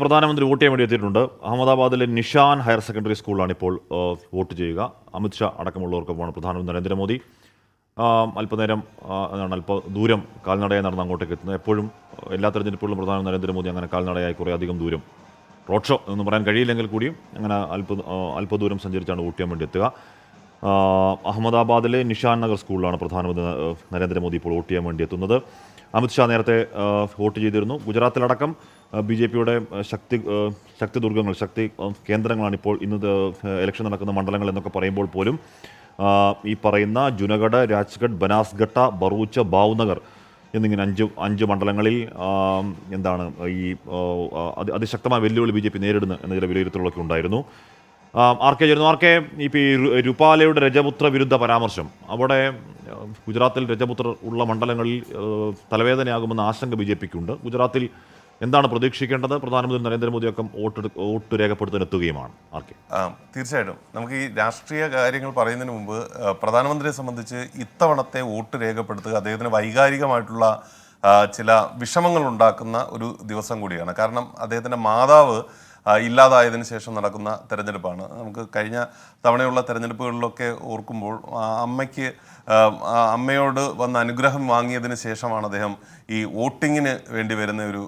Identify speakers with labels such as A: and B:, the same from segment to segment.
A: പ്രധാനമന്ത്രി വോട്ട് ചെയ്യാൻ വേണ്ടി എത്തിയിട്ടുണ്ട്. അഹമ്മദാബാദിലെ നിഷാൻ ഹയർ സെക്കൻഡറി സ്കൂളിലാണ് ഇപ്പോൾ വോട്ട് ചെയ്യുക. അമിത്ഷാ അടക്കമുള്ളവർക്കൊപ്പമാണ് പ്രധാനമന്ത്രി നരേന്ദ്രമോദി. അല്പനേരം അല്പദൂരം കാൽനടയായി നടന്ന് അങ്ങോട്ടേക്ക് എത്തുന്നത്. എപ്പോഴും എല്ലാ തെരഞ്ഞെടുപ്പുകളിലും പ്രധാനമന്ത്രി നരേന്ദ്രമോദി അങ്ങനെ കാൽനടയായി കുറേ അധികം ദൂരം, റോഡ് ഷോ എന്ന് പറയാൻ കഴിയില്ലെങ്കിൽ കൂടിയും അങ്ങനെ അല്പദൂരം സഞ്ചരിച്ചാണ് വോട്ട് ചെയ്യാൻ വേണ്ടി എത്തുക. അഹമ്മദാബാദിലെ നിഷാൻ നഗർ സ്കൂളിലാണ് പ്രധാനമന്ത്രി നരേന്ദ്രമോദി ഇപ്പോൾ വോട്ട് ചെയ്യാൻ വേണ്ടി എത്തുന്നത്. അമിത്ഷാ നേരത്തെ വോട്ട് ചെയ്തിരുന്നു. ഗുജറാത്തിലടക്കം ബി.ജെ.പിയുടെ ശക്തി ദുർഗങ്ങൾ, ശക്തി കേന്ദ്രങ്ങളാണ് ഇപ്പോൾ ഇന്ന് ഇലക്ഷൻ നടക്കുന്ന മണ്ഡലങ്ങൾ എന്നൊക്കെ പറയുമ്പോൾ പോലും ഈ പറയുന്ന ജുനഗഡ്, രാജ്ഗഡ്, ബനാസ്ഘട്ട, ബറൂച്ച്, ഭാവ്നഗർ എന്നിങ്ങനെ അഞ്ച് മണ്ഡലങ്ങളിൽ ഈ അതിശക്തമായ വെല്ലുവിളി ബി.ജെ.പി നേരിടുന്നു എന്ന ചില വിലയിരുത്തലുകളൊക്കെ ഉണ്ടായിരുന്നു. ആർക്കെ ഇപ്പോൾ ഈ രുപാലയുടെ രജപുത്ര വിരുദ്ധ പരാമർശം, അവിടെ ഗുജറാത്തിൽ രജപുത്രർ ഉള്ള മണ്ഡലങ്ങളിൽ തലവേദനയാകുമെന്ന ആശങ്ക ബി.ജെ.പിക്കുണ്ട്. ഗുജറാത്തിൽ എന്താണ് പ്രതീക്ഷിക്കേണ്ടത്? പ്രധാനമന്ത്രി നരേന്ദ്രമോദിയൊക്കെ വോട്ട് രേഖപ്പെടുത്താൻ എത്തുകയുമാണ്.
B: തീർച്ചയായിട്ടും നമുക്ക് ഈ രാഷ്ട്രീയ കാര്യങ്ങൾ പറയുന്നതിന് മുമ്പ് പ്രധാനമന്ത്രിയെ സംബന്ധിച്ച് ഇത്തവണത്തെ വോട്ട് രേഖപ്പെടുത്തുക അദ്ദേഹത്തിന് വൈകാരികമായിട്ടുള്ള ചില വിഷമങ്ങൾ ഉണ്ടാക്കുന്ന ഒരു ദിവസം കൂടിയാണ്. കാരണം അദ്ദേഹത്തിൻ്റെ മാതാവ് ഇല്ലാതായതിനു ശേഷം നടക്കുന്ന തെരഞ്ഞെടുപ്പാണ്. നമുക്ക് കഴിഞ്ഞ തവണയുള്ള തെരഞ്ഞെടുപ്പുകളിലൊക്കെ ഓർക്കുമ്പോൾ അമ്മയോട് വന്ന് അനുഗ്രഹം വാങ്ങിയതിന് ശേഷമാണ് അദ്ദേഹം ഈ വോട്ടിങ്ങിന് വേണ്ടി വരുന്ന ഒരു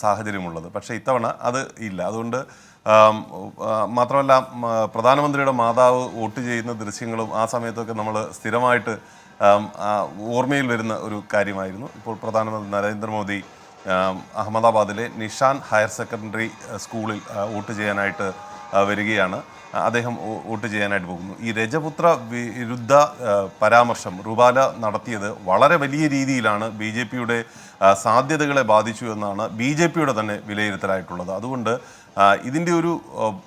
B: സാഹചര്യമുള്ളത്. പക്ഷേ ഇത്തവണ അത് ഇല്ല. അതുകൊണ്ട് മാത്രമല്ല, പ്രധാനമന്ത്രിയുടെ മാതാവ് വോട്ട് ചെയ്യുന്ന ദൃശ്യങ്ങളും ആ സമയത്തൊക്കെ നമ്മൾ സ്ഥിരമായിട്ട് ഓർമ്മയിൽ വരുന്ന ഒരു കാര്യമായിരുന്നു. ഇപ്പോൾ പ്രധാനമന്ത്രി നരേന്ദ്രമോദി അഹമ്മദാബാദിലെ നിഷാൻ ഹയർ സെക്കൻഡറി സ്കൂളിൽ വോട്ട് ചെയ്യാനായിട്ട് വരികയാണ്. അദ്ദേഹം വോട്ട് ചെയ്യാനായിട്ട് പോകുന്നു. ഈ രജപുത്ര വിരുദ്ധ പരാമർശം റുപാല നടത്തിയത് വളരെ വലിയ രീതിയിലാണ് ബി.ജെ.പിയുടെ സാധ്യതകളെ ബാധിച്ചു എന്നാണ് ബി.ജെ.പിയുടെ തന്നെ വിലയിരുത്തലായിട്ടുള്ളത്. അതുകൊണ്ട് ഇതിൻ്റെ ഒരു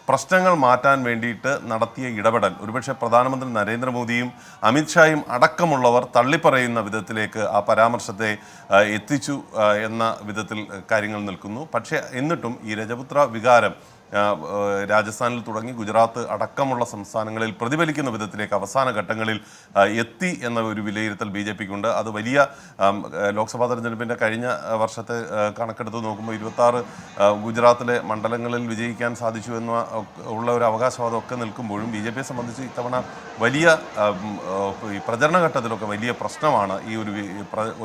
B: പ്രശ്നങ്ങൾ മാറ്റാൻ വേണ്ടിയിട്ട് നടത്തിയ ഇടപെടൽ ഒരുപക്ഷെ പ്രധാനമന്ത്രി നരേന്ദ്രമോദിയും അമിത്ഷായും അടക്കമുള്ളവർ തള്ളിപ്പറയുന്ന വിധത്തിലേക്ക് ആ പരാമർശത്തെ എത്തിച്ചു എന്ന വിധത്തിൽ കാര്യങ്ങൾ നിൽക്കുന്നു. പക്ഷേ എന്നിട്ടും ഈ രജപുത്ര വികാരം രാജസ്ഥാനിൽ തുടങ്ങി ഗുജറാത്ത് അടക്കമുള്ള സംസ്ഥാനങ്ങളിൽ പ്രതിഫലിക്കുന്ന വിധത്തിലേക്ക് അവസാന ഘട്ടങ്ങളിൽ എത്തി എന്ന ഒരു വിലയിരുത്തൽ ബി.ജെ.പിക്കുണ്ട്. അത് വലിയ ലോക്സഭാ തെരഞ്ഞെടുപ്പിൻ്റെ കഴിഞ്ഞ വർഷത്തെ കണക്കെടുത്ത് നോക്കുമ്പോൾ 26 ഗുജറാത്തിലെ മണ്ഡലങ്ങളിൽ വിജയിക്കാൻ സാധിച്ചു എന്ന ഉള്ള ഒരു അവകാശവാദമൊക്കെ നിൽക്കുമ്പോഴും ബി.ജെ.പിയെ സംബന്ധിച്ച് ഇത്തവണ വലിയ ഈ പ്രചരണ ഘട്ടത്തിലൊക്കെ വലിയ പ്രശ്നമാണ് ഈ ഒരു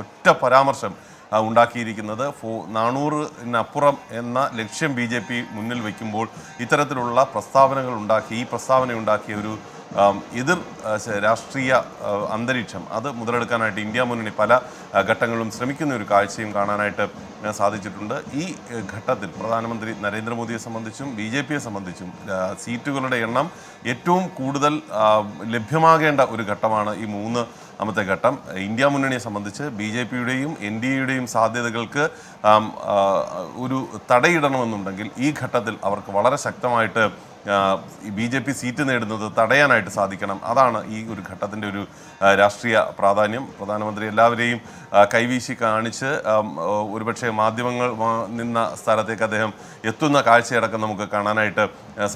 B: ഒറ്റ പരാമർശം ഉണ്ടാക്കിയിരിക്കുന്നത്. 400-നപ്പുറം എന്ന ലക്ഷ്യം ബി.ജെ.പി മുന്നിൽ വയ്ക്കുമ്പോൾ ഇത്തരത്തിലുള്ള പ്രസ്താവനകൾ ഉണ്ടാക്കി, ഈ പ്രസ്താവന ഉണ്ടാക്കിയ ഒരു എതിർ രാഷ്ട്രീയ അന്തരീക്ഷം അത് മുതലെടുക്കാനായിട്ട് ഇന്ത്യ മുന്നണി പല ഘട്ടങ്ങളിലും ശ്രമിക്കുന്ന ഒരു കാഴ്ചയും കാണാനായിട്ട് സാധിച്ചിട്ടുണ്ട്. ഈ ഘട്ടത്തിൽ പ്രധാനമന്ത്രി നരേന്ദ്രമോദിയെ സംബന്ധിച്ചും ബി.ജെ.പിയെ സംബന്ധിച്ചും സീറ്റുകളുടെ എണ്ണം ഏറ്റവും കൂടുതൽ ലഭ്യമാകേണ്ട ഒരു ഘട്ടമാണ് ഈ മൂന്നാമത്തെ ഘട്ടം. ഇന്ത്യ മുന്നണിയെ സംബന്ധിച്ച് ബി.ജെ.പിയുടെയും എൻ.ഡി.എയുടെയും സാധ്യതകൾക്ക് ഒരു തടയിടണമെന്നുണ്ടെങ്കിൽ ഈ ഘട്ടത്തിൽ അവർക്ക് വളരെ ശക്തമായിട്ട് ബി.ജെ.പി സീറ്റ് നേടുന്നത് തടയാനായിട്ട് സാധിക്കണം. അതാണ് ഈ ഒരു ഘട്ടത്തിൻ്റെ ഒരു രാഷ്ട്രീയ പ്രാധാന്യം. പ്രധാനമന്ത്രി എല്ലാവരെയും കൈവീശി കാണിച്ച് ഒരുപക്ഷെ മാധ്യമങ്ങൾ നിന്ന സ്ഥലത്തേക്ക് അദ്ദേഹം എത്തുന്ന കാഴ്ചയടക്കം നമുക്ക് കാണാനായിട്ട്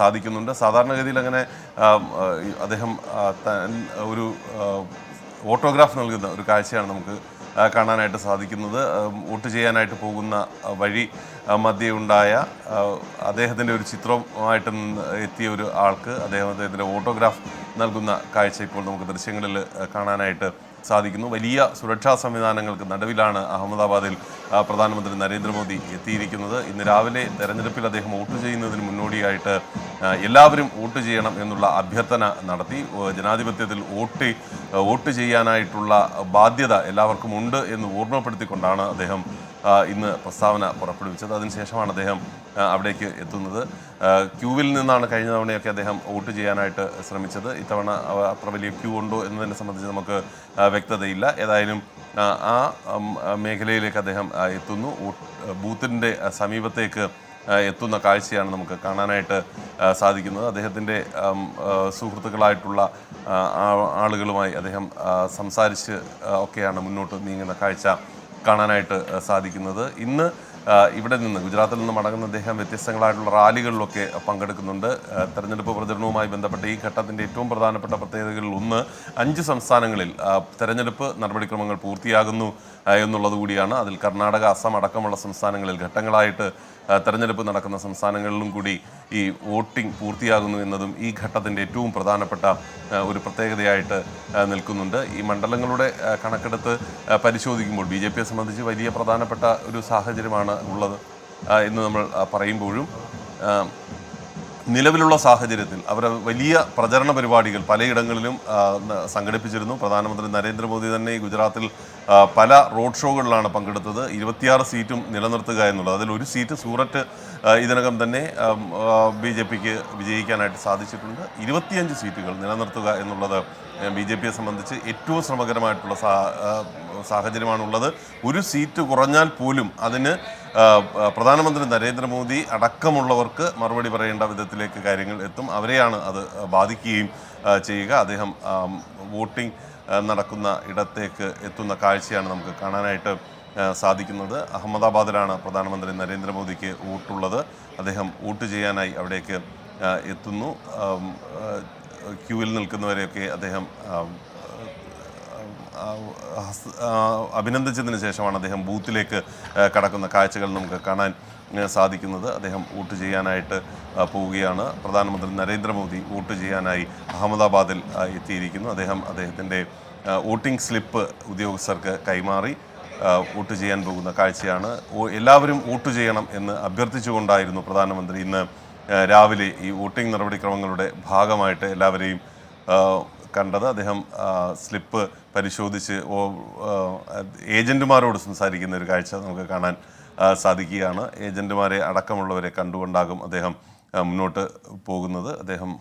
B: സാധിക്കുന്നുണ്ട്. സാധാരണഗതിയിൽ അങ്ങനെ അദ്ദേഹം ഒരു ഓട്ടോഗ്രാഫ് നൽകുന്ന ഒരു കാഴ്ചയാണ് നമുക്ക് കാണാനായിട്ട് സാധിക്കുന്നത്. വോട്ട് ചെയ്യാനായിട്ട് പോകുന്ന വഴി മധ്യേ ഉണ്ടായ അദ്ദേഹത്തിൻ്റെ ഒരു ചിത്രമായിട്ട് എത്തിയ ഒരു ആൾക്ക് അദ്ദേഹത്തിൻ്റെ ഓട്ടോഗ്രാഫ് നൽകുന്ന കാഴ്ച ഇപ്പോൾ നമുക്ക് ദൃശ്യങ്ങളിൽ കാണാനായിട്ട് സാധിക്കുന്നു. വലിയ സുരക്ഷാ സംവിധാനങ്ങൾക്ക് നടുവിലാണ് അഹമ്മദാബാദിൽ പ്രധാനമന്ത്രി നരേന്ദ്രമോദി എത്തിയിരിക്കുന്നത്. ഇന്ന് രാവിലെ തെരഞ്ഞെടുപ്പിൽ അദ്ദേഹം വോട്ട് ചെയ്യുന്നതിന് മുന്നോടിയായിട്ട് എല്ലാവരും വോട്ട് ചെയ്യണം എന്നുള്ള അഭ്യർത്ഥന നടത്തി. ജനാധിപത്യത്തിൽ വോട്ട് ചെയ്യാനായിട്ടുള്ള ബാധ്യത എല്ലാവർക്കും ഉണ്ട് എന്ന് ഓർമ്മപ്പെടുത്തിക്കൊണ്ടാണ് അദ്ദേഹം ഇന്ന് പ്രസ്താവന പുറപ്പെടുവിച്ചത്. അതിനുശേഷമാണ് അദ്ദേഹം അവിടേക്ക് എത്തുന്നത്. ക്യൂവിൽ നിന്നാണ് കഴിഞ്ഞ തവണയൊക്കെ അദ്ദേഹം വോട്ട് ചെയ്യാനായിട്ട് ശ്രമിച്ചത്. ഇത്തവണ അത്ര വലിയ ക്യൂ ഉണ്ടോ എന്നതിനെ സംബന്ധിച്ച് നമുക്ക് വ്യക്തതയില്ല. ഏതായാലും ആ മേഖലയിലേക്ക് അദ്ദേഹം എത്തുന്നു. ബൂത്തിൻ്റെ സമീപത്തേക്ക് എത്തുന്ന കാഴ്ചയാണ് നമുക്ക് കാണാനായിട്ട് സാധിക്കുന്നത്. അദ്ദേഹത്തിൻ്റെ സുഹൃത്തുക്കളായിട്ടുള്ള ആളുകളുമായി അദ്ദേഹം സംസാരിച്ച് ഒക്കെയാണ് മുന്നോട്ട് നീങ്ങുന്ന കാഴ്ച കാണാനായിട്ട് സാധിക്കുന്നത്. ഇന്ന് ഇവിടെ നിന്ന് ഗുജറാത്തിൽ നിന്ന് മടങ്ങുന്ന അദ്ദേഹം വ്യത്യസ്തങ്ങളായിട്ടുള്ള റാലികളിലൊക്കെ പങ്കെടുക്കുന്നുണ്ട്. തെരഞ്ഞെടുപ്പ് പ്രചരണവുമായി ബന്ധപ്പെട്ട ഈ ഘട്ടത്തിൻ്റെ ഏറ്റവും പ്രധാനപ്പെട്ട പ്രത്യേകതകളിൽ ഒന്ന് 5 സംസ്ഥാനങ്ങളിൽ തെരഞ്ഞെടുപ്പ് നടപടിക്രമങ്ങൾ പൂർത്തിയാകുന്നു എന്നുള്ളത് കൂടിയാണ്. അതിൽ കർണാടക, അസം അടക്കമുള്ള സംസ്ഥാനങ്ങളിൽ ഘട്ടങ്ങളായിട്ട് തെരഞ്ഞെടുപ്പ് നടക്കുന്ന സംസ്ഥാനങ്ങളിലും കൂടി ഈ വോട്ടിംഗ് പൂർത്തിയാകുന്നു എന്നതും ഈ ഘട്ടത്തിൻ്റെ ഏറ്റവും പ്രധാനപ്പെട്ട ഒരു പ്രത്യേകതയായിട്ട് നിൽക്കുന്നുണ്ട്. ഈ മണ്ഡലങ്ങളുടെ കണക്കെടുത്ത് പരിശോധിക്കുമ്പോൾ BJPയെ സംബന്ധിച്ച് വലിയ പ്രധാനപ്പെട്ട ഒരു സാഹചര്യമാണ് ഉള്ളത് എന്ന് നമ്മൾ പറയുമ്പോഴും നിലവിലുള്ള സാഹചര്യത്തിൽ അവർ വലിയ പ്രചരണ പരിപാടികൾ പലയിടങ്ങളിലും സംഘടിപ്പിച്ചിരുന്നു. പ്രധാനമന്ത്രി നരേന്ദ്രമോദി തന്നെ ഗുജറാത്തിൽ പല റോഡ് ഷോകളിലാണ് പങ്കെടുത്തത്. 26 സീറ്റും നിലനിർത്തുക എന്നുള്ളത്, അതിൽ ഒരു സീറ്റ് സൂററ്റ് ഇതിനകം തന്നെ BJPക്ക് വിജയിക്കാനായിട്ട് സാധിച്ചിട്ടുണ്ട്. 25 സീറ്റുകൾ നിലനിർത്തുക എന്നുള്ളത് BJPയെ സംബന്ധിച്ച് ഏറ്റവും ശ്രമകരമായിട്ടുള്ള സാഹചര്യമാണുള്ളത്. ഒരു സീറ്റ് കുറഞ്ഞാൽ പോലും അതിന് പ്രധാനമന്ത്രി നരേന്ദ്രമോദി അടക്കമുള്ളവർക്ക് മറുപടി പറയേണ്ട വിധത്തിലേക്ക് കാര്യങ്ങൾ എത്തും. അവരെയാണ് അത് ബാധിക്കുകയും ചെയ്യുക. അദ്ദേഹം വോട്ടിംഗ് നടക്കുന്ന ഇടത്തേക്ക് എത്തുന്ന കാഴ്ചയാണ് നമുക്ക് കാണാനായിട്ട് സാധിക്കുന്നത്. അഹമ്മദാബാദിലാണ് പ്രധാനമന്ത്രി നരേന്ദ്രമോദിക്ക് വോട്ടുള്ളത്. അദ്ദേഹം വോട്ട് ചെയ്യാനായി അവിടേക്ക് എത്തുന്നു. ക്യൂവിൽ നിൽക്കുന്നവരെയൊക്കെ അദ്ദേഹം അഭിനന്ദിച്ചതിന് ശേഷമാണ് അദ്ദേഹം ബൂത്തിലേക്ക് കടക്കുന്ന കാഴ്ചകൾ നമുക്ക് കാണാൻ സാധിക്കുന്നത്. അദ്ദേഹം വോട്ട് ചെയ്യാനായിട്ട് പോവുകയാണ്. പ്രധാനമന്ത്രി നരേന്ദ്രമോദി വോട്ട് ചെയ്യാനായി അഹമ്മദാബാദിൽ എത്തിയിരിക്കുന്നു. അദ്ദേഹത്തിൻ്റെ വോട്ടിംഗ് സ്ലിപ്പ് ഉദ്യോഗസ്ഥർക്ക് കൈമാറി വോട്ട് ചെയ്യാൻ പോകുന്ന കാഴ്ചയാണ്. എല്ലാവരും വോട്ട് ചെയ്യണം എന്ന് അഭ്യർത്ഥിച്ചുകൊണ്ടായിരുന്നു പ്രധാനമന്ത്രി ഇന്ന് രാവിലെ ഈ വോട്ടിംഗ് നടപടിക്രമങ്ങളുടെ ഭാഗമായിട്ട് എല്ലാവരെയും കണ്ടത്. അദ്ദേഹം സ്ലിപ്പ് പരിശോധിച്ച് ഏജന്റുമാരോട് സംസാരിക്കുന്ന ഒരു കാഴ്ച നമുക്ക് കാണാൻ സാധിക്കുകയാണ്. ഏജന്റുമാരെ അടക്കമുള്ളവരെ കണ്ടുകൊണ്ടാകും അദ്ദേഹം മുന്നോട്ട് പോകുന്നത്. അദ്ദേഹം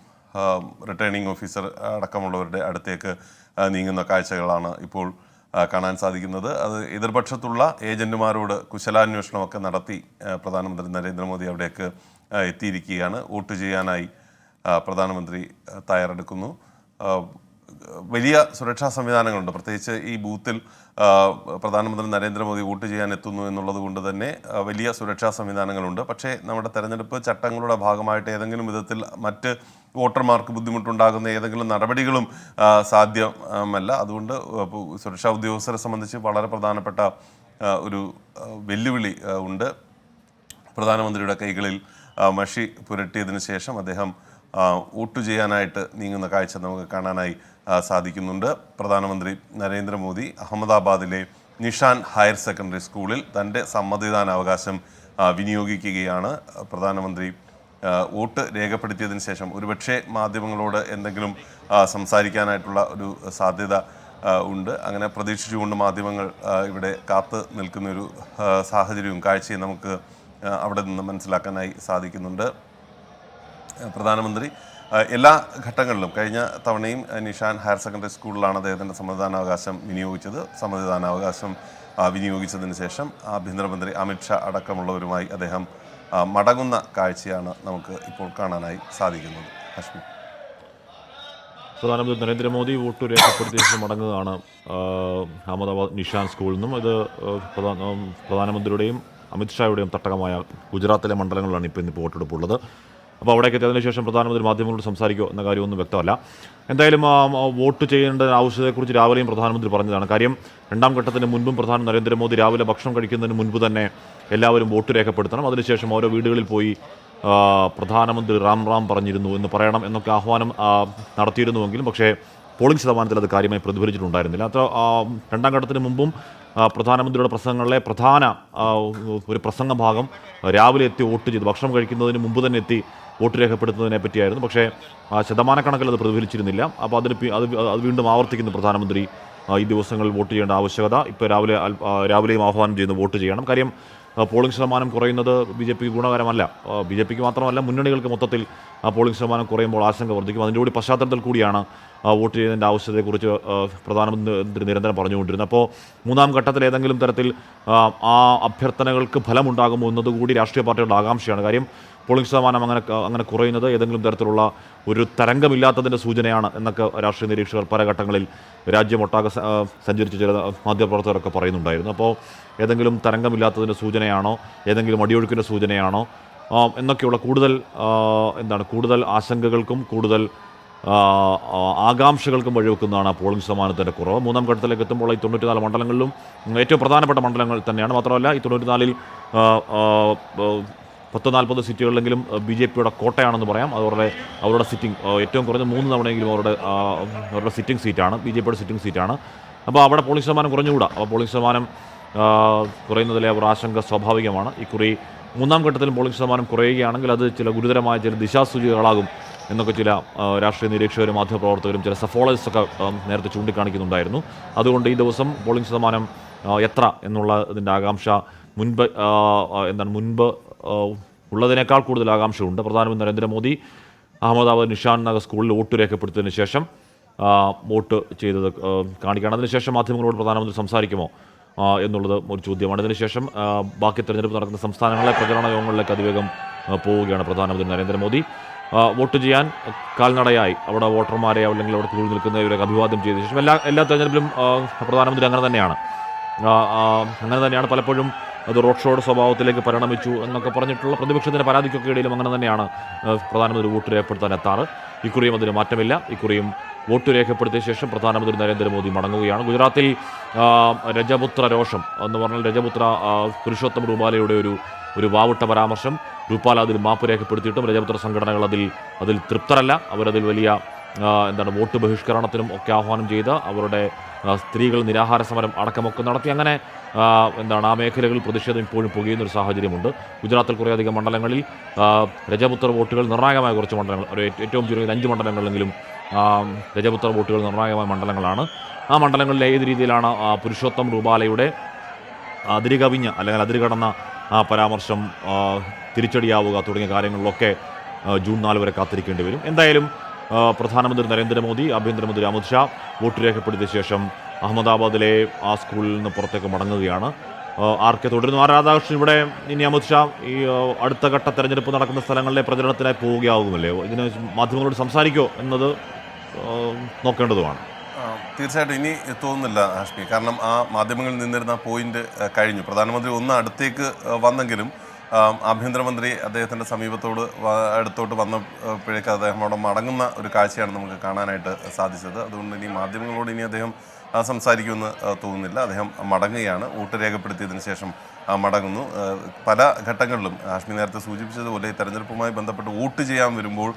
B: റിട്ടേണിംഗ് ഓഫീസർ അടക്കമുള്ളവരുടെ അടുത്തേക്ക് നീങ്ങുന്ന കാഴ്ചകളാണ് ഇപ്പോൾ കാണാൻ സാധിക്കുന്നത്. അത് എതിർപക്ഷത്തുള്ള ഏജന്റുമാരോട് കുശലാന്വേഷണമൊക്കെ നടത്തി പ്രധാനമന്ത്രി നരേന്ദ്രമോദി അവിടേക്ക് എത്തിയിരിക്കുകയാണ്. വോട്ട് ചെയ്യാനായി പ്രധാനമന്ത്രി തയ്യാറെടുക്കുന്നു. വലിയ സുരക്ഷാ സംവിധാനങ്ങളുണ്ട്. പ്രത്യേകിച്ച് ഈ ബൂത്തിൽ പ്രധാനമന്ത്രി നരേന്ദ്രമോദി വോട്ട് ചെയ്യാൻ എത്തുന്നു എന്നുള്ളത് കൊണ്ട് തന്നെ വലിയ സുരക്ഷാ സംവിധാനങ്ങളുണ്ട്. പക്ഷേ നമ്മുടെ തെരഞ്ഞെടുപ്പ് ചട്ടങ്ങളുടെ ഭാഗമായിട്ട് ഏതെങ്കിലും വിധത്തിൽ മറ്റ് വോട്ടർമാർക്ക് ബുദ്ധിമുട്ടുണ്ടാകുന്ന ഏതെങ്കിലും നടപടികളും സാധ്യമല്ല. അതുകൊണ്ട് സുരക്ഷാ ഉദ്യോഗസ്ഥരെ സംബന്ധിച്ച് വളരെ പ്രധാനപ്പെട്ട ഒരു വെല്ലുവിളി ഉണ്ട്. പ്രധാനമന്ത്രിയുടെ കൈകളിൽ മഷി പുരട്ടിയതിന് ശേഷം അദ്ദേഹം വോട്ട് ചെയ്യാനായിട്ട് നീങ്ങുന്ന കാഴ്ച നമുക്ക് കാണാനായി സാധിക്കുന്നുണ്ട്. പ്രധാനമന്ത്രി നരേന്ദ്രമോദി അഹമ്മദാബാദിലെ നിഷാൻ ഹയർ സെക്കൻഡറി സ്കൂളിൽ തൻ്റെ സമ്മതിദാനാവകാശം വിനിയോഗിക്കുകയാണ്. പ്രധാനമന്ത്രി വോട്ട് രേഖപ്പെടുത്തിയതിന് ശേഷം ഒരുപക്ഷെ മാധ്യമങ്ങളോട് എന്തെങ്കിലും സംസാരിക്കാനായിട്ടുള്ള ഒരു സാധ്യത ഉണ്ട്. അങ്ങനെ പ്രതീക്ഷിച്ചുകൊണ്ട് മാധ്യമങ്ങൾ ഇവിടെ കാത്തു നിൽക്കുന്നൊരു സാഹചര്യവും കാഴ്ചയും നമുക്ക് അവിടെ നിന്ന് മനസ്സിലാക്കാനായി സാധിക്കുന്നുണ്ട്. പ്രധാനമന്ത്രി എല്ലാ ഘട്ടങ്ങളിലും കഴിഞ്ഞ തവണയും നിഷാൻ ഹയർ സെക്കൻഡറി സ്കൂളിലാണ് അദ്ദേഹത്തിൻ്റെ സമ്മതിദാനാവകാശം വിനിയോഗിച്ചത്. സമ്മതിദാനാവകാശം വിനിയോഗിച്ചതിന് ശേഷം ആഭ്യന്തരമന്ത്രി അമിത്ഷാ അടക്കമുള്ളവരുമായി അദ്ദേഹം മടങ്ങുന്ന കാഴ്ചയാണ് നമുക്ക് ഇപ്പോൾ കാണാനായി സാധിക്കുന്നത്. ഹഷ്മി,
A: പ്രധാനമന്ത്രി നരേന്ദ്രമോദി വോട്ട് രേഖപ്പെടുത്തിയ ശേഷം മടങ്ങുകയാണ് അഹമ്മദാബാദ് നിഷാൻ സ്കൂളിൽ നിന്നും. ഇത് പ്രധാനമന്ത്രിയുടെയും അമിത്ഷായുടെയും തട്ടകമായ ഗുജറാത്തിലെ മണ്ഡലങ്ങളിലാണ് ഇന്നിപ്പോൾ വോട്ടെടുപ്പുള്ളത്. അപ്പോൾ അവിടേക്ക് എത്തിയതിനു ശേഷം പ്രധാനമന്ത്രി മാധ്യമങ്ങളോട് സംസാരിക്കുമോ എന്ന കാര്യമൊന്നും വ്യക്തമല്ല. എന്തായാലും വോട്ട് ചെയ്യേണ്ട ആവശ്യത്തെക്കുറിച്ച് രാവിലെയും പ്രധാനമന്ത്രി പറഞ്ഞതാണ്. കാര്യം രണ്ടാം ഘട്ടത്തിന് മുൻപും പ്രധാനമന്ത്രി നരേന്ദ്രമോദി രാവിലെ ഭക്ഷണം കഴിക്കുന്നതിന് മുൻപ് തന്നെ എല്ലാവരും വോട്ട് രേഖപ്പെടുത്തണം, അതിനുശേഷം ഓരോ വീടുകളിൽ പോയി പ്രധാനമന്ത്രി റാം പറഞ്ഞിരുന്നു എന്ന് പറയണം എന്നൊക്കെ ആഹ്വാനം നടത്തിയിരുന്നുവെങ്കിലും പക്ഷേ പോളിംഗ് ശതമാനത്തിൽ അത് കാര്യമായി പ്രതിഫലിച്ചിട്ടുണ്ടായിരുന്നില്ല. അത്ര രണ്ടാം ഘട്ടത്തിന് മുമ്പും പ്രധാനമന്ത്രിയുടെ പ്രസംഗങ്ങളിലെ പ്രധാന ഒരു പ്രസംഗ ഭാഗം രാവിലെ എത്തി വോട്ട് ചെയ്ത് ഭക്ഷണം കഴിക്കുന്നതിന് മുമ്പ് തന്നെ എത്തി വോട്ട് രേഖപ്പെടുത്തുന്നതിനെ പറ്റിയായിരുന്നു. പക്ഷേ ശതമാനക്കണക്കിൽ അത് പ്രതിഫലിച്ചിരുന്നില്ല. അപ്പോൾ അത് വീണ്ടും ആവർത്തിക്കുന്നു പ്രധാനമന്ത്രി ഈ ദിവസങ്ങളിൽ വോട്ട് ചെയ്യേണ്ട ആവശ്യകത. ഇപ്പോൾ രാവിലെയും ആഹ്വാനം ചെയ്യുന്നു വോട്ട് ചെയ്യണം. കാര്യം പോളിംഗ് ശതമാനം കുറയുന്നത് BJPക്ക് ഗുണകരമല്ല. BJPക്ക് മാത്രമല്ല മുന്നണികൾക്ക് മൊത്തത്തിൽ പോളിംഗ് ശതമാനം കുറയുമ്പോൾ ആശങ്ക വർദ്ധിക്കും. അതിൻ്റെ കൂടി പശ്ചാത്തലത്തിൽ കൂടിയാണ് വോട്ട് ചെയ്യുന്നതിൻ്റെ ആവശ്യത്തെക്കുറിച്ച് പ്രധാനമന്ത്രി നിരന്തരം പറഞ്ഞുകൊണ്ടിരുന്നു. അപ്പോൾ മൂന്നാം ഘട്ടത്തിൽ ഏതെങ്കിലും തരത്തിൽ ആ അഭ്യർത്ഥനകൾക്ക് ഫലമുണ്ടാകുമോ എന്നതുകൂടി രാഷ്ട്രീയ പാർട്ടികളുടെ ആകാംക്ഷയാണ്. കാര്യം പോളിംഗ് ശതമാനം അങ്ങനെ കുറയുന്നത് ഏതെങ്കിലും തരത്തിലുള്ള ഒരു തരംഗമില്ലാത്തതിൻ്റെ സൂചനയാണ് എന്നൊക്കെ രാഷ്ട്രീയ നിരീക്ഷകർ പല ഘട്ടങ്ങളിൽ രാജ്യമൊട്ടാകെ സഞ്ചരിച്ച ചില മാധ്യമപ്രവർത്തകരൊക്കെ പറയുന്നുണ്ടായിരുന്നു. അപ്പോൾ ഏതെങ്കിലും തരംഗമില്ലാത്തതിൻ്റെ സൂചനയാണോ, ഏതെങ്കിലും അടിയൊഴുക്കിൻ്റെ സൂചനയാണോ എന്നൊക്കെയുള്ള കൂടുതൽ ആശങ്കകൾക്കും കൂടുതൽ ആകാംക്ഷകൾക്കും വഴിവെക്കുന്നതാണ് പോളിംഗ് ശതമാനത്തിൻ്റെ കുറവ്. മൂന്നാം ഘട്ടത്തിലേക്ക് എത്തുമ്പോൾ ഈ 94 മണ്ഡലങ്ങളിലും ഏറ്റവും പ്രധാനപ്പെട്ട മണ്ഡലങ്ങൾ തന്നെയാണ്. മാത്രമല്ല ഈ 94-ൽ 40 സീറ്റുകളിലെങ്കിലും BJP-യുടെ കോട്ടയാണെന്ന് പറയാം. അവരുടെ സിറ്റിംഗ് ഏറ്റവും കുറഞ്ഞ 3 തവണയെങ്കിലും അവരുടെ സിറ്റിംഗ് സീറ്റാണ്, BJP-യുടെ സിറ്റിംഗ് സീറ്റാണ്. അപ്പോൾ അവിടെ പോളിംഗ് ശതമാനം കുറഞ്ഞുകൂടാ. അപ്പോൾ പോളിംഗ് ശതമാനം കുറയുന്നതിലെ അവർ ആശങ്ക സ്വാഭാവികമാണ്. ഇക്കുറി മൂന്നാം ഘട്ടത്തിലും പോളിംഗ് ശതമാനം കുറയുകയാണെങ്കിൽ അത് ചില ഗുരുതരമായ ചില ദിശാസൂചികകളാകും എന്നൊക്കെ ചില രാഷ്ട്രീയ നിരീക്ഷകരും മാധ്യമപ്രവർത്തകരും ചില സഫോളജിസ്റ്റൊക്കെ നേരത്തെ ചൂണ്ടിക്കാണിക്കുന്നുണ്ടായിരുന്നു. അതുകൊണ്ട് ഈ ദിവസം പോളിംഗ് ശതമാനം എത്ര എന്നുള്ളതിൻ്റെ ആകാംക്ഷ മുൻപ് ഉള്ളതിനേക്കാൾ കൂടുതൽ ആകാംക്ഷയുണ്ട്. പ്രധാനമന്ത്രി നരേന്ദ്രമോദി അഹമ്മദാബാദ് നിഷാൻ നഗർ സ്കൂളിൽ വോട്ട് രേഖപ്പെടുത്തിയതിന് ശേഷം വോട്ട് ചെയ്തത് കാണിക്കുകയാണ്. അതിനുശേഷം മാധ്യമങ്ങളോട് പ്രധാനമന്ത്രി സംസാരിക്കുമോ എന്നുള്ളത് ഒരു ചോദ്യമാണ്. ഇതിനുശേഷം ബാക്കി തെരഞ്ഞെടുപ്പ് നടക്കുന്ന സംസ്ഥാനങ്ങളിലെ പ്രചരണ യോഗങ്ങളിലേക്ക് അതിവേഗം പോവുകയാണ് പ്രധാനമന്ത്രി നരേന്ദ്രമോദി. വോട്ട് ചെയ്യാൻ കാൽനടയായി അവിടെ വോട്ടർമാരെ അല്ലെങ്കിൽ അവിടെ കൂടി നിൽക്കുന്നവരൊക്കെ അഭിവാദ്യം ചെയ്ത ശേഷം എല്ലാ തെരഞ്ഞെടുപ്പിലും പ്രധാനമന്ത്രി അങ്ങനെ തന്നെയാണ് പലപ്പോഴും അത് റോഡ് ഷോയുടെ സ്വഭാവത്തിലേക്ക് പരിണമിച്ചു എന്നൊക്കെ പറഞ്ഞിട്ടുള്ള പ്രതിപക്ഷത്തിൻ്റെ പരാതിക്കൊക്കെ ഇടയിലും അങ്ങനെ തന്നെയാണ് പ്രധാനമന്ത്രി വോട്ട് രേഖപ്പെടുത്താൻ എത്താറ്. ഇക്കുറിയും അതിന് മാറ്റമില്ല. ഇക്കുറിയും വോട്ട് രേഖപ്പെടുത്തിയ ശേഷം പ്രധാനമന്ത്രി നരേന്ദ്രമോദി മടങ്ങുകയാണ്. ഗുജറാത്തിൽ രജപുത്ര രോഷം എന്ന് പറഞ്ഞാൽ രജപുത്ര പുരുഷോത്തം രൂപാലയുടെ ഒരു വാവിട്ട പരാമർശം. രൂപാല അതിൽ മാപ്പ് രേഖപ്പെടുത്തിയിട്ടും രജപുത്ര സംഘടനകൾ അതിൽ തൃപ്തരല്ല. അവരതിൽ വലിയ വോട്ട് ബഹിഷ്കരണത്തിനും ഒക്കെ ആഹ്വാനം ചെയ്ത് അവരുടെ സ്ത്രീകൾ നിരാഹാര സമരം അടക്കമൊക്കെ നടത്തി. അങ്ങനെ ആ മേഖലകളിൽ പ്രതിഷേധം ഇപ്പോഴും പുകയുന്നൊരു സാഹചര്യമുണ്ട്. ഗുജറാത്തിൽ കുറേയധികം മണ്ഡലങ്ങളിൽ രജപുത്ര വോട്ടുകൾ നിർണായകമായ കുറച്ച് മണ്ഡലങ്ങൾ, ഏറ്റവും ചുരുങ്ങിയത് 5 മണ്ഡലങ്ങളിലെങ്കിലും രജപുത്ര വോട്ടുകൾ നിർണായകമായ മണ്ഡലങ്ങളാണ്. ആ മണ്ഡലങ്ങളിൽ ഏത് രീതിയിലാണ് പുരുഷോത്തം രൂപാലയുടെ അതിരുകവിഞ്ഞ അല്ലെങ്കിൽ അതിരുകടന്ന പരാമർശം തിരിച്ചടിയാവുക തുടങ്ങിയ കാര്യങ്ങളിലൊക്കെ ജൂൺ 4 വരെ കാത്തിരിക്കേണ്ടി വരും. എന്തായാലും പ്രധാനമന്ത്രി നരേന്ദ്രമോദി, ആഭ്യന്തരമന്ത്രി അമിത്ഷാ വോട്ട് രേഖപ്പെടുത്തിയ ശേഷം അഹമ്മദാബാദിലെ ആ സ്കൂളിൽ നിന്ന് പുറത്തേക്ക് മടങ്ങുകയാണ്. ആർക്കെ തുടരുന്നു. രാധാകൃഷ്ണൻ, ഇവിടെ ഇനി അമിത്ഷാ ഈ അടുത്ത ഘട്ട തെരഞ്ഞെടുപ്പ് നടക്കുന്ന സ്ഥലങ്ങളിലെ പ്രചരണത്തിനായി പോവുകയാകുമല്ലേ? ഇതിന് മാധ്യമങ്ങളോട് സംസാരിക്കുമോ എന്നത് നോക്കേണ്ടതുമാണ്.
B: തീർച്ചയായിട്ടും ഇനി തോന്നുന്നില്ല ഹാഷ്മി. കാരണം ആ മാധ്യമങ്ങളിൽ നിന്നിരുന്ന പോയിന്റ് കഴിഞ്ഞു. പ്രധാനമന്ത്രി ഒന്ന് അടുത്തേക്ക് വന്നെങ്കിലും ആഭ്യന്തരമന്ത്രി അദ്ദേഹത്തിൻ്റെ അടുത്തോട്ട് വന്നപ്പോഴേക്ക് അദ്ദേഹം അവിടെ മടങ്ങുന്ന ഒരു കാഴ്ചയാണ് നമുക്ക് കാണാനായിട്ട് സാധിച്ചത്. അതുകൊണ്ട് ഇനി മാധ്യമങ്ങളോട് ഇനി അദ്ദേഹം സംസാരിക്കുമെന്ന് തോന്നുന്നില്ല. അദ്ദേഹം മടങ്ങുകയാണ്. വോട്ട് രേഖപ്പെടുത്തിയതിന് ശേഷം മടങ്ങുന്നു. പല ഘട്ടങ്ങളിലും ഹാഷ്മി നേരത്തെ സൂചിപ്പിച്ചതുപോലെ തെരഞ്ഞെടുപ്പുമായി ബന്ധപ്പെട്ട് വോട്ട് ചെയ്യാൻ വരുമ്പോൾ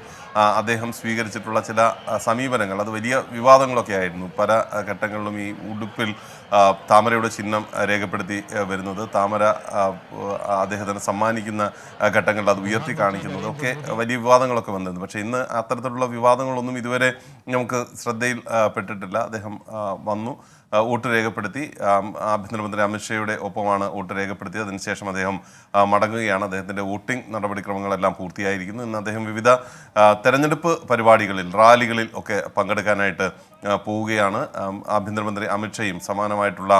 B: അദ്ദേഹം സ്വീകരിച്ചിട്ടുള്ള ചില സമീപനങ്ങൾ അത് വലിയ വിവാദങ്ങളൊക്കെ ആയിരുന്നു. പല ഘട്ടങ്ങളിലും ഈ ഉടുപ്പിൽ താമരയുടെ ചിഹ്നം രേഖപ്പെടുത്തി വരുന്നത്, താമര അദ്ദേഹത്തിന് സമ്മാനിക്കുന്ന ഘട്ടങ്ങളിൽ അത് ഉയർത്തി കാണിക്കുന്നത് ഒക്കെ വലിയ വിവാദങ്ങളൊക്കെ വന്നിരുന്നു. പക്ഷേ ഇന്ന് അത്തരത്തിലുള്ള വിവാദങ്ങളൊന്നും ഇതുവരെ നമുക്ക് ശ്രദ്ധയിൽ പെട്ടിട്ടില്ല. അദ്ദേഹം വന്നു, വോട്ട് രേഖപ്പെടുത്തി. ആഭ്യന്തരമന്ത്രി അമിത്ഷായുടെ ഒപ്പമാണ് വോട്ട് രേഖപ്പെടുത്തിയത്. അതിനുശേഷം അദ്ദേഹം മടങ്ങുകയാണ്. അദ്ദേഹത്തിൻ്റെ വോട്ടിംഗ് നടപടിക്രമങ്ങളെല്ലാം പൂർത്തിയായിരിക്കുന്നു. ഇന്ന് അദ്ദേഹം വിവിധ തെരഞ്ഞെടുപ്പ് പരിപാടികളിൽ, റാലികളിൽ ഒക്കെ പങ്കെടുക്കാനായിട്ട് പോവുകയാണ്. ആഭ്യന്തരമന്ത്രി അമിത്ഷായും സമാനമായിട്ടുള്ള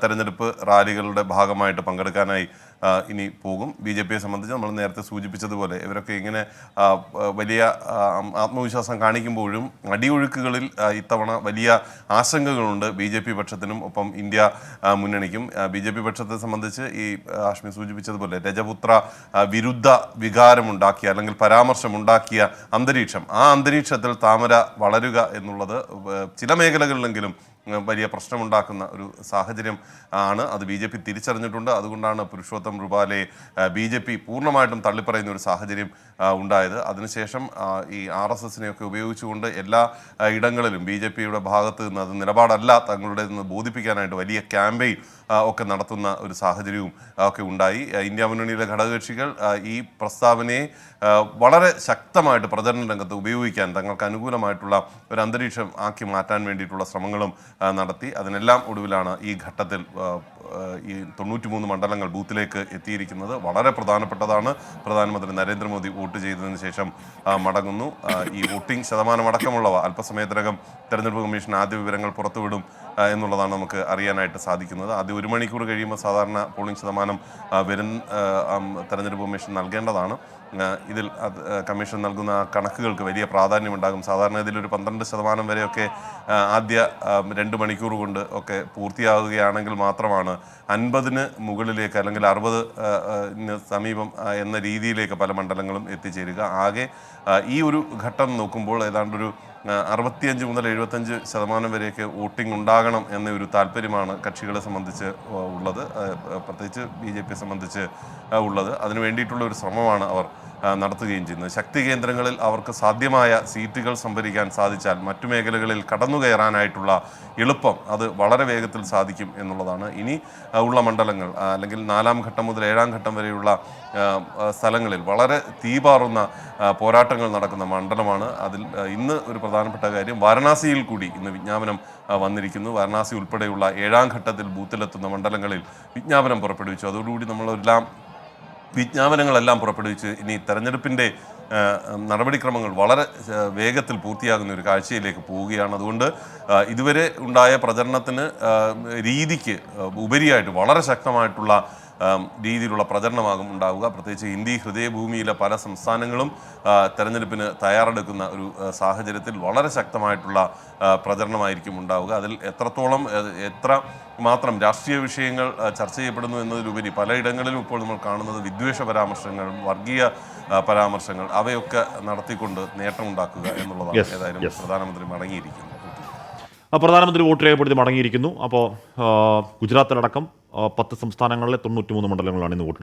B: തെരഞ്ഞെടുപ്പ് റാലികളുടെ ഭാഗമായിട്ട് പങ്കെടുക്കാനായി ഇനി പോകും. BJP-യെ സംബന്ധിച്ച് നമ്മൾ നേരത്തെ സൂചിപ്പിച്ചതുപോലെ ഇവരൊക്കെ ഇങ്ങനെ വലിയ ആത്മവിശ്വാസം കാണിക്കുമ്പോഴും അടിയൊഴുക്കുകളിൽ ഇത്തവണ വലിയ ആശങ്കകളുണ്ട് BJP പക്ഷത്തിനും ഒപ്പം ഇന്ത്യ മുന്നണിക്കും. BJP പക്ഷത്തെ സംബന്ധിച്ച് ഈ ഹാഷ്മി സൂചിപ്പിച്ചതുപോലെ രജപുത്ര വിരുദ്ധ വികാരമുണ്ടാക്കിയ അല്ലെങ്കിൽ പരാമർശമുണ്ടാക്കിയ അന്തരീക്ഷം, ആ അന്തരീക്ഷത്തിൽ താമര വളരുക എന്നുള്ളത് ചില മേഖലകളിലെങ്കിലും വലിയ പ്രശ്നമുണ്ടാക്കുന്ന ഒരു സാഹചര്യം ആണ്. അത് BJP തിരിച്ചറിഞ്ഞിട്ടുണ്ട്. അതുകൊണ്ടാണ് പുരുഷോത്തം രൂപാലയെ BJP പൂർണ്ണമായിട്ടും തള്ളിപ്പറയുന്ന ഒരു സാഹചര്യം ഉണ്ടായത്. അതിനുശേഷം ഈ RSSനെയൊക്കെ ഉപയോഗിച്ചുകൊണ്ട് എല്ലാ ഇടങ്ങളിലും BJP-യുടെ ഭാഗത്ത് നിന്ന് അത് നിലപാടല്ല തങ്ങളുടെ നിന്ന് ബോധിപ്പിക്കാനായിട്ട് വലിയ ക്യാമ്പയിൻ ഒക്കെ നടത്തുന്ന ഒരു സാഹചര്യവും ഒക്കെ ഉണ്ടായി. ഇന്ത്യ മുന്നണിയിലെ ഘടകകക്ഷികൾ ഈ പ്രസ്താവനയെ വളരെ ശക്തമായിട്ട് പ്രചരണ രംഗത്ത് ഉപയോഗിക്കാൻ തങ്ങൾക്ക് അനുകൂലമായിട്ടുള്ള ഒരു അന്തരീക്ഷം ആക്കി മാറ്റാൻ വേണ്ടിയിട്ടുള്ള ശ്രമങ്ങളും നടത്തി. അതിനെല്ലാം ഒടുവിലാണ് ഈ ഘട്ടത്തിൽ ഈ 93 മണ്ഡലങ്ങൾ ബൂത്തിലേക്ക് എത്തിയിരിക്കുന്നത്. വളരെ പ്രധാനപ്പെട്ടതാണ്. പ്രധാനമന്ത്രി നരേന്ദ്രമോദി വോട്ട് ചെയ്തതിന് ശേഷം മടങ്ങുന്നു. ഈ വോട്ടിംഗ് ശതമാനം അടക്കമുള്ളവ അല്പസമയത്തിനകം തെരഞ്ഞെടുപ്പ് കമ്മീഷൻ ആദ്യ വിവരങ്ങൾ പുറത്തുവിടും എന്നുള്ളതാണ് നമുക്ക് അറിയാനായിട്ട് സാധിക്കുന്നത്. ആദ്യം 1 മണിക്കൂർ കഴിയുമ്പോൾ സാധാരണ പോളിംഗ് ശതമാനം തെരഞ്ഞെടുപ്പ് കമ്മീഷൻ നൽകേണ്ടതാണ്. ഇതിൽ കമ്മീഷൻ നൽകുന്ന കണക്കുകൾക്ക് വലിയ പ്രാധാന്യമുണ്ടാകും. സാധാരണ ഇതിലൊരു 12% വരെയൊക്കെ ആദ്യ 2 മണിക്കൂർ കൊണ്ട് ഒക്കെ പൂർത്തിയാവുകയാണെങ്കിൽ മാത്രമാണ് 50-ന് മുകളിലേക്ക് അല്ലെങ്കിൽ 60-ന് സമീപം എന്ന രീതിയിലേക്ക് പല മണ്ഡലങ്ങളും എത്തിച്ചേരുക. ആകെ ഈ ഒരു ഘട്ടം നോക്കുമ്പോൾ ഏതാണ്ടൊരു 65 മുതൽ 75% വരെയൊക്കെ വോട്ടിംഗ് ഉണ്ടാകണം എന്നൊരു താല്പര്യമാണ് കക്ഷികളെ സംബന്ധിച്ച് ഉള്ളത്, പ്രത്യേകിച്ച് BJP സംബന്ധിച്ച് ഉള്ളത്. അതിനു വേണ്ടിയിട്ടുള്ള ഒരു ശ്രമമാണ് അവർ നടത്തുകയും ചെയ്യുന്നത്. ശക്തി കേന്ദ്രങ്ങളിൽ അവർക്ക് സാധ്യമായ സീറ്റുകൾ സംഭരിക്കാൻ സാധിച്ചാൽ മറ്റു മേഖലകളിൽ കടന്നു കയറാനായിട്ടുള്ള എളുപ്പം അത് വളരെ വേഗത്തിൽ സാധിക്കും എന്നുള്ളതാണ്. ഇനി ഉള്ള മണ്ഡലങ്ങൾ അല്ലെങ്കിൽ 4-ാം ഘട്ടം മുതൽ 7-ാം ഘട്ടം വരെയുള്ള സ്ഥലങ്ങളിൽ വളരെ തീപാറുന്ന പോരാട്ടങ്ങൾ നടക്കുന്ന മണ്ഡലമാണ്. അതിൽ ഇന്ന് ഒരു പ്രധാനപ്പെട്ട കാര്യം വാരണാസിയിൽ കൂടി ഇന്ന് വിജ്ഞാപനം വന്നിരിക്കുന്നു. വാരണാസി ഉൾപ്പെടെയുള്ള 7-ാം ഘട്ടത്തിൽ ബൂത്തിലെത്തുന്ന മണ്ഡലങ്ങളിൽ വിജ്ഞാപനം പുറപ്പെടുവിച്ചു. അതോടുകൂടി നമ്മളെല്ലാം വിജ്ഞാപനങ്ങളെല്ലാം പുറപ്പെടുവിച്ച് ഇനി തെരഞ്ഞെടുപ്പിൻ്റെ നടപടിക്രമങ്ങൾ വളരെ വേഗത്തിൽ പൂർത്തിയാകുന്ന ഒരു കാഴ്ചയിലേക്ക് പോവുകയാണ്. അതുകൊണ്ട് ഇതുവരെ ഉണ്ടായ പ്രചരണത്തിന് രീതിക്ക് ഉപരിയായിട്ട് വളരെ ശക്തമായിട്ടുള്ള രീതിയിലുള്ള പ്രചരണമാകും ഉണ്ടാവുക. പ്രത്യേകിച്ച് ഇന്ത്യ ഹൃദയഭൂമിയിലെ പല സംസ്ഥാനങ്ങളും തെരഞ്ഞെടുപ്പിന് തയ്യാറെടുക്കുന്ന ഒരു സാഹചര്യത്തിൽ വളരെ ശക്തമായിട്ടുള്ള പ്രചരണമായിരിക്കും ഉണ്ടാവുക. അതിൽ എത്ര മാത്രം രാഷ്ട്രീയ വിഷയങ്ങൾ ചർച്ച ചെയ്യപ്പെടുന്നു എന്നതിലുപരി പലയിടങ്ങളിലും ഇപ്പോൾ നമ്മൾ കാണുന്നത് വിദ്വേഷ പരാമർശങ്ങൾ, വർഗീയ പരാമർശങ്ങൾ അവയൊക്കെ നടത്തിക്കൊണ്ട് നേട്ടമുണ്ടാക്കുക എന്നുള്ളതാണ്. ഏതായാലും പ്രധാനമന്ത്രി മടങ്ങിയിരിക്കുന്നു.
A: പ്രധാനമന്ത്രി വോട്ട് രേഖപ്പെടുത്തി മടങ്ങിയിരിക്കുന്നു. അപ്പോൾ ഗുജറാത്തിലടക്കം 10 സംസ്ഥാനങ്ങളിലെ 93 മണ്ഡലങ്ങളാണ് ഇന്ന് വോട്ട്.